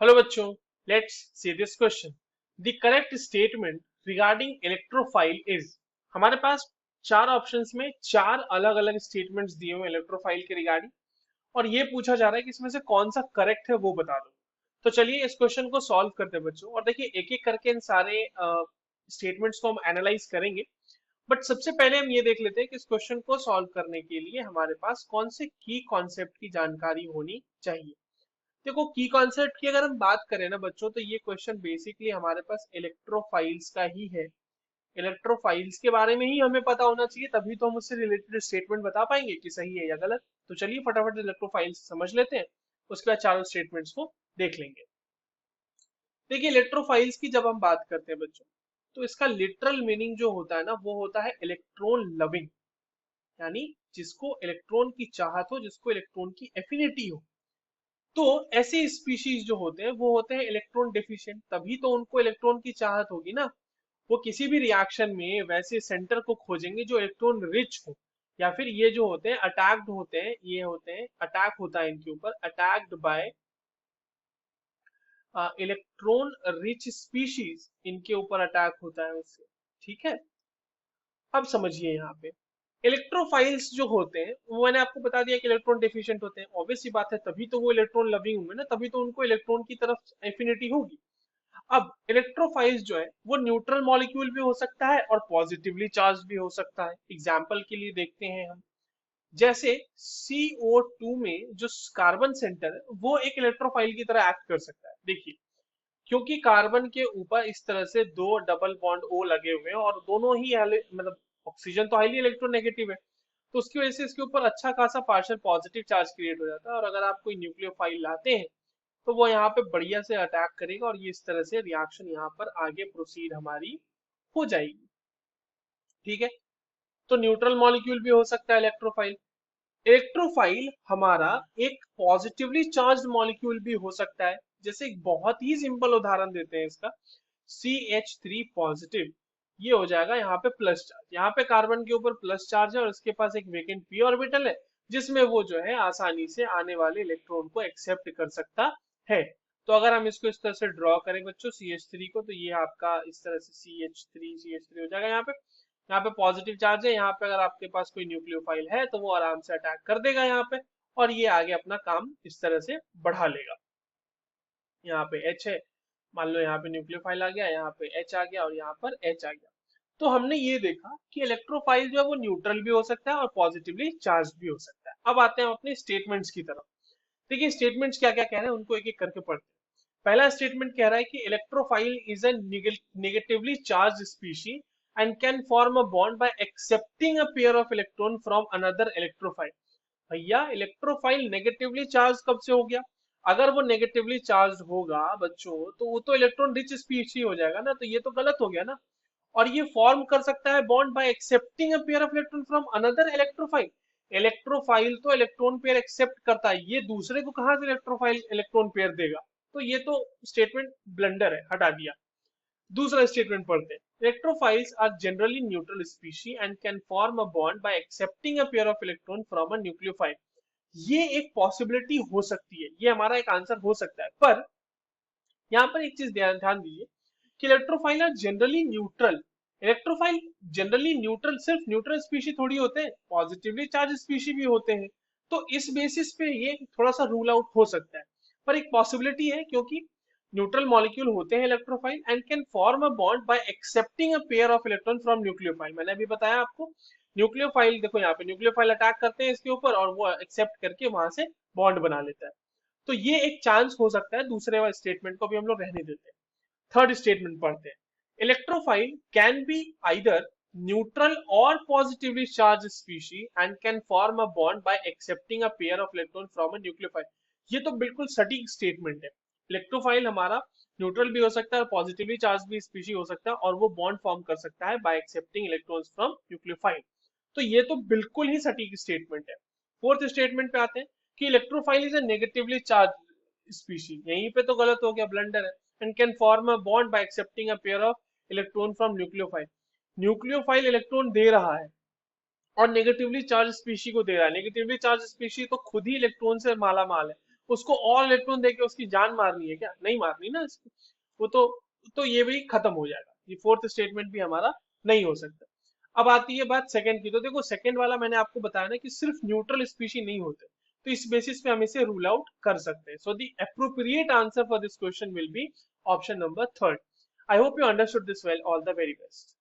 Hello बच्चों, let's see this question. The correct statement regarding electrophile is. हमारे पास चार options में चार अलग अलग स्टेटमेंट्स दिए हुए इलेक्ट्रोफाइल के रिगार्डिंग, और ये पूछा जा रहा है कि इसमें से कौन सा करेक्ट है वो बता दो। तो चलिए इस क्वेश्चन को सॉल्व करते हैं बच्चों, और देखिए एक एक करके इन सारे स्टेटमेंट्स को हम एनालाइज करेंगे। बट सबसे पहले हम ये देख लेते हैं कि इस क्वेश्चन को सॉल्व करने के लिए हमारे पास कौन से की कॉन्सेप्ट की जानकारी होनी चाहिए। देखो, की कॉन्सेप्ट की अगर हम बात करें ना बच्चों, तो ये क्वेश्चन बेसिकली हमारे पास इलेक्ट्रोफाइल्स का ही है। इलेक्ट्रोफाइल्स के बारे में ही हमें पता होना चाहिए, तभी तो हम उससे रिलेटेड स्टेटमेंट बता पाएंगे कि सही है या गलत। तो चलिए फटाफट इलेक्ट्रोफाइल्स समझ लेते हैं, उसके बाद चारों स्टेटमेंट्स को देख लेंगे। देखिए, इलेक्ट्रोफाइल्स की जब हम बात करते हैं बच्चों, तो इसका लिटरल मीनिंग जो होता है ना, वो होता है इलेक्ट्रॉन लविंग, यानी जिसको इलेक्ट्रॉन की चाहत हो, जिसको इलेक्ट्रॉन की एफिनिटी हो। तो ऐसे स्पीशीज जो होते हैं वो होते हैं इलेक्ट्रॉन डेफिशिएंट, तभी तो उनको इलेक्ट्रॉन की चाहत होगी ना। वो किसी भी रिएक्शन में वैसे सेंटर को खोजेंगे जो इलेक्ट्रॉन रिच हो, या फिर ये जो होते हैं अटैक्ड होते हैं, ये होते हैं अटैक होता है इनके ऊपर, attacked by electron rich species, इनके ऊपर अटैक होता है उससे। ठीक है, अब समझिए यहाँ पे इलेक्ट्रोफाइल्स जो होते हैं वो मैंने आपको बता दिया कि इलेक्ट्रॉन डेफिशिएंट होते हैं। ऑब्वियस सी बात है, तभी तो वो इलेक्ट्रॉन लविंग होंगे ना, तभी तो उनको इलेक्ट्रॉन की तरफ एफिनिटी होगी। अब इलेक्ट्रोफाइल्स जो है वो न्यूट्रल मॉलिक्यूल भी हो सकता है और पॉजिटिवली चार्ज भी हो सकता है। एग्जाम्पल के लिए देखते हैं हम, जैसे CO2 में जो कार्बन सेंटर है वो एक इलेक्ट्रोफाइल की तरह एक्ट कर सकता है। देखिए, क्योंकि कार्बन के ऊपर इस तरह से दो डबल बॉन्ड O लगे हुए हैं, और दोनों ही मतलब ऑक्सीजन तो हाईली इलेक्ट्रोनेगेटिव है, तो उसकी वजह से इसके ऊपर अच्छा खासा पार्शियल पॉजिटिव चार्ज क्रिएट हो जाता है। और अगर आप कोई न्यूक्लियोफाइल लाते हैं तो वो यहाँ पे बढ़िया से अटैक करेगा, और ये इस तरह से रिएक्शन यहाँ पर आगे प्रोसीड हमारी हो जाएगी। ठीक है, तो न्यूट्रल मॉलिक्यूल भी हो सकता है इलेक्ट्रोफाइल। इलेक्ट्रोफाइल हमारा एक पॉजिटिवली चार्ज मॉलिक्यूल भी हो सकता है। जैसे एक बहुत ही सिंपल उदाहरण देते हैं इसका, CH3 पॉजिटिव, ये हो जाएगा यहाँ पे प्लस चार्ज। यहाँ पे कार्बन के ऊपर प्लस चार्ज है और इसके पास एक वेकेंट p ऑर्बिटल है, जिसमें वो जो है आसानी से आने वाले इलेक्ट्रॉन को एक्सेप्ट कर सकता है। तो अगर हम इसको इस तरह से ड्रॉ करें बच्चों CH3 को, तो ये आपका इस तरह से CH3 हो जाएगा। यहाँ पे पॉजिटिव चार्ज है, यहाँ पे अगर आपके पास कोई न्यूक्लियोफाइल है तो वो आराम से अटैक कर देगा यहाँ पे, और ये आगे अपना काम इस तरह से बढ़ा लेगा। यहाँ पे H है, मान लो यहाँ पे न्यूक्लियोफाइल आ गया, यहाँ पे H आ गया और यहाँ पर H आ गया। तो हमने ये देखा कि इलेक्ट्रोफाइल जो है वो न्यूट्रल भी हो सकता है और पॉजिटिवली चार्ज भी हो सकता है। अब आते हैं अपने स्टेटमेंट्स की तरफ। देखिए स्टेटमेंट्स क्या क्या कह रहे हैं, उनको एक एक करके पढ़ते हैं। पहला स्टेटमेंट कह रहा है कि electrophile is a negatively charge species and can form a bond by accepting a pair of electron from another electrophile. भैया, इलेक्ट्रोफाइल नेगेटिवली चार्ज कब से हो गया? अगर वो नेगेटिवली चार्ज होगा बच्चों, तो वो तो इलेक्ट्रॉन रिच स्पीशी हो जाएगा ना, तो ये तो गलत हो गया ना। और ये फॉर्म कर सकता है bond by accepting a pair of electron from another electrophile. Electrophile तो इलेक्ट्रॉन पेयर एक्सेप्ट करता है, ये दूसरे को कहां से इलेक्ट्रोफाइल इलेक्ट्रॉन पेयर देगा? तो ये तो स्टेटमेंट ब्लंडर है, हटा दिया। दूसरा स्टेटमेंट पढ़ते हैं, electrophiles are generally neutral species and can form a bond by accepting a pair of electron from a nucleophile. ये एक पॉसिबिलिटी हो सकती है, ये हमारा एक आंसर हो सकता है। पर यहाँ पर एक चीज ध्यान ध्यान दीजिए कि electrophile are generally neutral. Electrophile generally neutral सिर्फ न्यूट्रल स्पीशी थोड़ी होते हैं, पॉजिटिवली चार्ज स्पीशी भी होते हैं। तो इस बेसिस पे ये थोड़ा सा रूल आउट हो सकता है, पर एक पॉसिबिलिटी है, क्योंकि न्यूट्रल मॉलिक्यूल होते हैं electrophile and can form a bond by accepting a pair of electron from nucleophile. मैंने अभी बताया आपको, न्यूक्लियोफाइल देखो यहाँ पे न्यूक्लियोफाइल अटैक करते हैं इसके ऊपर और वो एक्सेप्ट करके वहां से बॉन्ड बना लेता है। तो ये एक चांस हो सकता है। दूसरे वाले स्टेटमेंट को भी हम लोग रहने देते हैं, थर्ड स्टेटमेंट पढ़ते हैं। Electrophile can be either neutral और positively charge species and can form a bond by accepting a pair of electron from a nucleophile. ये तो बिल्कुल सटीक स्टेटमेंट है। इलेक्ट्रोफाइल हमारा न्यूट्रल भी हो सकता है और पॉजिटिवली चार्ज भी स्पीशी हो सकता है, और वो बॉन्ड फॉर्म कर सकता है bye accepting electrons from nucleophile. तो ये तो बिल्कुल ही सटीक स्टेटमेंट है। फोर्थ स्टेटमेंट पे आते हैं कि electrophile is a negatively charge species. यहीं पे तो गलत हो गया, ब्लंडर है। And can form a bond by accepting a pair of electron from nucleophile. Nucleophile electron दे रहा है और नेगेटिवली चार्ज स्पीशी को दे रहा है। नेगेटिवली चार्ज स्पीशी तो खुद ही इलेक्ट्रॉन से माला माल है, उसको ऑल इलेक्ट्रॉन देके उसकी जान मारनी है क्या? नहीं मारनी ना इसको। वो तो ये भी खत्म हो जाएगा, ये फोर्थ स्टेटमेंट भी हमारा नहीं हो सकता। अब आती है बात सेकंड की। तो देखो सेकंड वाला मैंने आपको बताया ना कि सिर्फ न्यूट्रल स्पीशी नहीं होते, तो इस बेसिस पे हम इसे रूल आउट कर सकते हैं। So the appropriate answer for this question will be option number third. I hope you understood this well. All the very best.